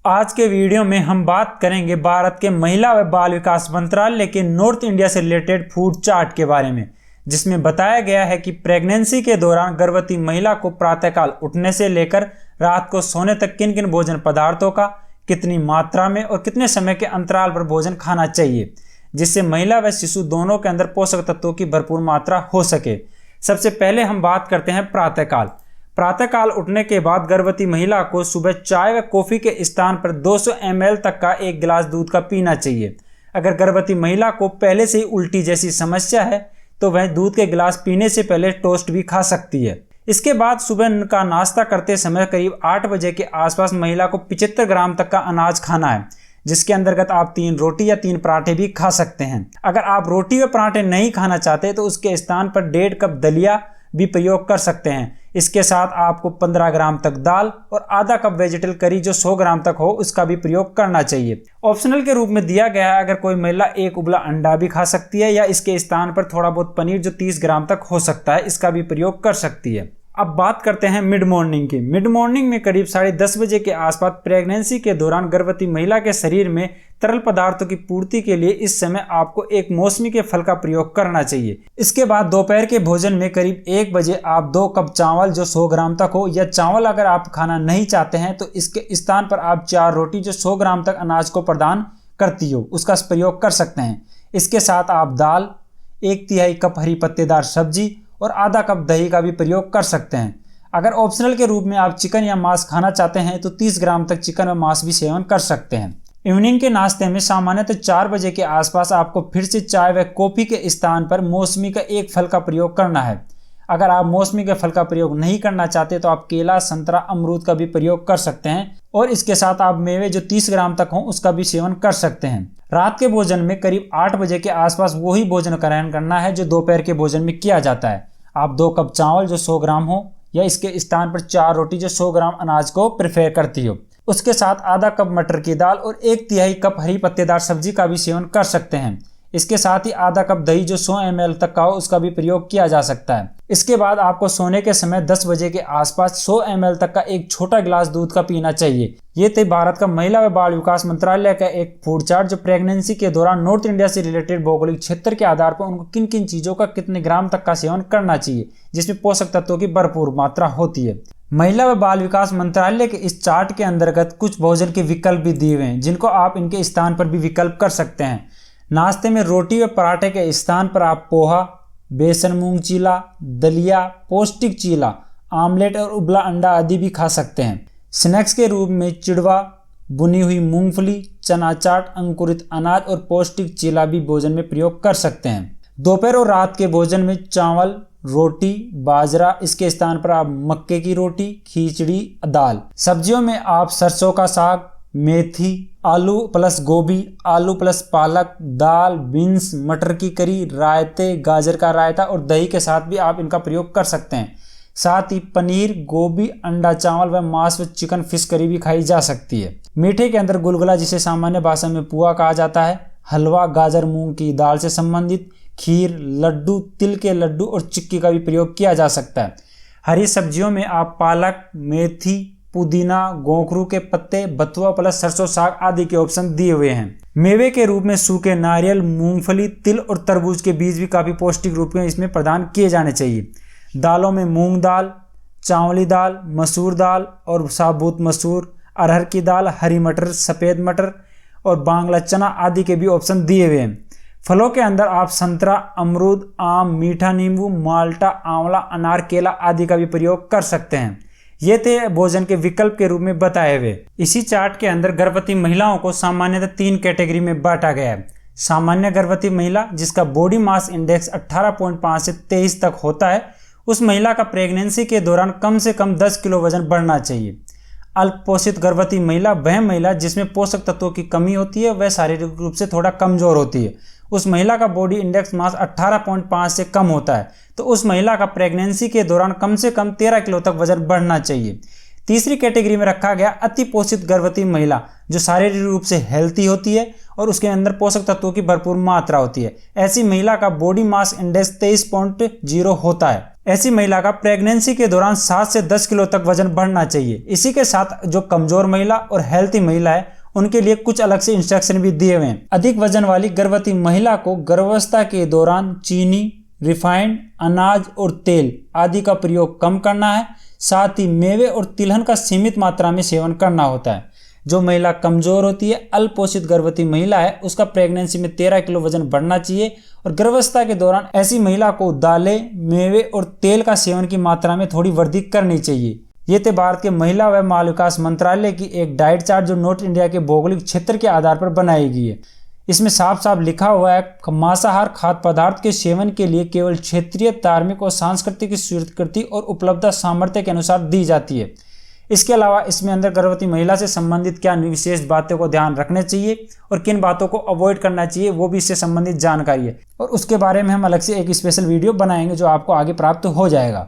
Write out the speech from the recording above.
आज के वीडियो में हम बात करेंगे भारत के महिला व बाल विकास मंत्रालय के नॉर्थ इंडिया से रिलेटेड फूड चार्ट के बारे में, जिसमें बताया गया है कि प्रेगनेंसी के दौरान गर्भवती महिला को प्रातःकाल उठने से लेकर रात को सोने तक किन किन भोजन पदार्थों का कितनी मात्रा में और कितने समय के अंतराल पर भोजन खाना चाहिए, जिससे महिला व शिशु दोनों के अंदर पोषक तत्वों की भरपूर मात्रा हो सके। सबसे पहले हम बात करते हैं प्रातःकाल। प्रातःकाल उठने के बाद गर्भवती महिला को सुबह चाय व कॉफ़ी के स्थान पर 200 ml तक का एक गिलास दूध का पीना चाहिए। अगर गर्भवती महिला को पहले से ही उल्टी जैसी समस्या है तो वह दूध के गिलास पीने से पहले टोस्ट भी खा सकती है। इसके बाद सुबह का नाश्ता करते समय करीब 8 बजे के आसपास महिला को 75 ग्राम तक का अनाज खाना है, जिसके अंतर्गत आप 3 रोटी या 3 पराठे भी खा सकते हैं। अगर आप रोटी व पराठे नहीं खाना चाहते तो उसके स्थान पर 1.5 कप दलिया भी प्रयोग कर सकते हैं। इसके साथ आपको 15 ग्राम तक दाल और आधा कप वेजिटेबल करी जो 100 ग्राम तक हो उसका भी प्रयोग करना चाहिए। ऑप्शनल के रूप में दिया गया है, अगर कोई महिला एक उबला अंडा भी खा सकती है या इसके स्थान पर थोड़ा बहुत पनीर जो 30 ग्राम तक हो सकता है, इसका भी प्रयोग कर सकती है। अब बात करते हैं मिड मॉर्निंग की। मिड मॉर्निंग में करीब 10:30 बजे के आसपास प्रेगनेंसी के दौरान गर्भवती महिला के शरीर में तरल पदार्थों की पूर्ति के लिए इस समय आपको एक मौसमी के फल का प्रयोग करना चाहिए। इसके बाद दोपहर के भोजन में करीब 1 बजे आप 2 कप चावल जो 100 ग्राम तक हो, या चावल अगर आप खाना नहीं चाहते हैं तो इसके स्थान पर आप 4 रोटी जो 100 ग्राम तक अनाज को प्रदान करती हो उसका प्रयोग कर सकते हैं। इसके साथ आप दाल, 1/3 कप हरी पत्तेदार सब्जी और आधा कप दही का भी प्रयोग कर सकते हैं। अगर ऑप्शनल के रूप में आप चिकन या मांस खाना चाहते हैं तो 30 ग्राम तक चिकन और मांस भी सेवन कर सकते हैं। इवनिंग के नाश्ते में सामान्यतः 4 बजे के आसपास आपको फिर से चाय व कॉफ़ी के स्थान पर मौसमी का एक फल का प्रयोग करना है। अगर आप मौसमी के फल का प्रयोग नहीं करना चाहते तो आप केला, संतरा, अमरूद का भी प्रयोग कर सकते हैं और इसके साथ आप मेवे जो 30 ग्राम तक हो उसका भी सेवन कर सकते हैं। रात के भोजन में करीब 8 बजे के आसपास वही भोजन ग्रहण करना है जो दोपहर के भोजन में किया जाता है। आप 2 कप चावल जो 100 ग्राम हो या इसके स्थान पर 4 रोटी जो 100 ग्राम अनाज को प्रेफर करती हो, उसके साथ आधा कप मटर की दाल और 1/3 कप हरी पत्तेदार सब्जी का भी सेवन कर सकते हैं। इसके साथ ही आधा कप दही जो 100 ml तक का हो उसका भी प्रयोग किया जा सकता है। इसके बाद आपको सोने के समय 10 बजे के आसपास 100 ml तक का एक छोटा गिलास दूध का पीना चाहिए। ये थे भारत का महिला व बाल विकास मंत्रालय का एक फूड चार्ट जो प्रेगनेंसी के दौरान नॉर्थ इंडिया से रिलेटेड भौगोलिक क्षेत्र के आधार पर उनको किन किन चीजों का कितने ग्राम तक का सेवन करना चाहिए, जिसमें पोषक तत्वों की भरपूर मात्रा होती है। महिला व बाल विकास मंत्रालय के इस चार्ट के अंतर्गत कुछ भोजन के विकल्प भी दिए हुए हैं, जिनको आप इनके स्थान पर भी विकल्प कर सकते हैं। नाश्ते में रोटी व पराठे के स्थान पर आप पोहा, बेसन मूंग चीला, दलिया, पौष्टिक चीला, आमलेट और उबला अंडा आदि भी खा सकते हैं। स्नैक्स के रूप में चिड़वा, बुनी हुई मूंगफली, चना चाट, अंकुरित अनाज और पौष्टिक चीला भी भोजन में प्रयोग कर सकते हैं। दोपहर और रात के भोजन में चावल, रोटी, बाजरा, इसके स्थान पर आप मक्के की रोटी, खिचड़ी, दाल। सब्जियों में आप सरसों का साग, मेथी, आलू प्लस गोभी, आलू प्लस पालक, दाल, बीन्स, मटर की करी, रायते, गाजर का रायता और दही के साथ भी आप इनका प्रयोग कर सकते हैं। साथ ही पनीर, गोभी, अंडा, चावल व मांस व चिकन फिश करी भी खाई जा सकती है। मीठे के अंदर गुलगुला, जिसे सामान्य भाषा में पुआ कहा जाता है, हलवा, गाजर मूंग की दाल से संबंधित, खीर, लड्डू, तिल के लड्डू और चिक्की का भी प्रयोग किया जा सकता है। हरी सब्जियों में आप पालक, मेथी, पुदीना, गोखरू के पत्ते, बथुआ प्लस सरसों साग आदि के ऑप्शन दिए हुए हैं। मेवे के रूप में सूखे नारियल, मूंगफली, तिल और तरबूज के बीज भी काफी पौष्टिक रूप में इसमें प्रदान किए जाने चाहिए। दालों में मूंग दाल, चावली दाल, मसूर दाल और साबुत मसूर, अरहर की दाल, हरी मटर, सफेद मटर और बांग्ला चना आदि के भी ऑप्शन दिए हुए हैं। फलों के अंदर आप संतरा, अमरूद, आम, मीठा नींबू, माल्टा, आंवला, अनार, केला आदि का भी प्रयोग कर सकते हैं। ये थे भोजन के विकल्प के रूप में बताए हुए। इसी चार्ट के अंदर गर्भवती महिलाओं को सामान्यतः 3 कैटेगरी में बांटा गया है। सामान्य गर्भवती महिला जिसका बॉडी मास इंडेक्स 18.5 से 23 तक होता है, उस महिला का प्रेगनेंसी के दौरान कम से कम 10 किलो वजन बढ़ना चाहिए। अल्प पोषित गर्भवती महिला वह महिला जिसमें पोषक तत्वों की कमी होती है, वह शारीरिक रूप से थोड़ा कमजोर होती है। उस महिला का बॉडी इंडेक्स मास 18.5 से कम होता है, तो उस महिला का प्रेगनेंसी के दौरान कम से कम 13 किलो तक वजन बढ़ना चाहिए। तीसरी कैटेगरी में रखा गया अति पोषित गर्भवती महिला, जो शारीरिक रूप से हेल्थी होती है और उसके अंदर पोषक तत्वों की भरपूर मात्रा होती है। ऐसी महिला का बॉडी मास इंडेक्स 23.0 होता है। ऐसी महिला का प्रेगनेंसी के दौरान 7 से 10 किलो तक वजन बढ़ना चाहिए। इसी के साथ जो कमजोर महिला और हेल्थी महिला है उनके लिए कुछ अलग से इंस्ट्रक्शन भी दिए हुए हैं। अधिक वजन वाली गर्भवती महिला को गर्भावस्था के दौरान चीनी, रिफाइंड, अनाज और तेल आदि का प्रयोग कम करना है। साथ ही मेवे और तिलहन का सीमित मात्रा में सेवन करना होता है। जो महिला कमजोर होती है, अल्पोषित गर्भवती महिला है, उसका प्रेगनेंसी में 13 किलो वजन बढ़ना चाहिए। और गर्भावस्था के दौरान ऐसी महिला को दालें, मेवे और तेल का सेवन की मात्रा में थोड़ी वृद्धि करनी चाहिए। ये थे भारत के महिला व बाल विकास मंत्रालय की एक डाइट चार्ट जो नॉर्थ इंडिया के भौगोलिक क्षेत्र के आधार पर बनाई गई है। इसमें साफ साफ लिखा हुआ है मांसाहार खाद्य पदार्थ के सेवन के लिए केवल क्षेत्रीय, धार्मिक और सांस्कृतिक स्वीकृति और उपलब्ध सामर्थ्य के अनुसार दी जाती है। इसके अलावा इसमें अंदर गर्भवती महिला से संबंधित क्या विशेष बातों को ध्यान रखने चाहिए और किन बातों को अवॉइड करना चाहिए वो भी इससे संबंधित जानकारी है। और उसके बारे में हम अलग से एक स्पेशल वीडियो बनाएंगे जो आपको आगे प्राप्त हो जाएगा।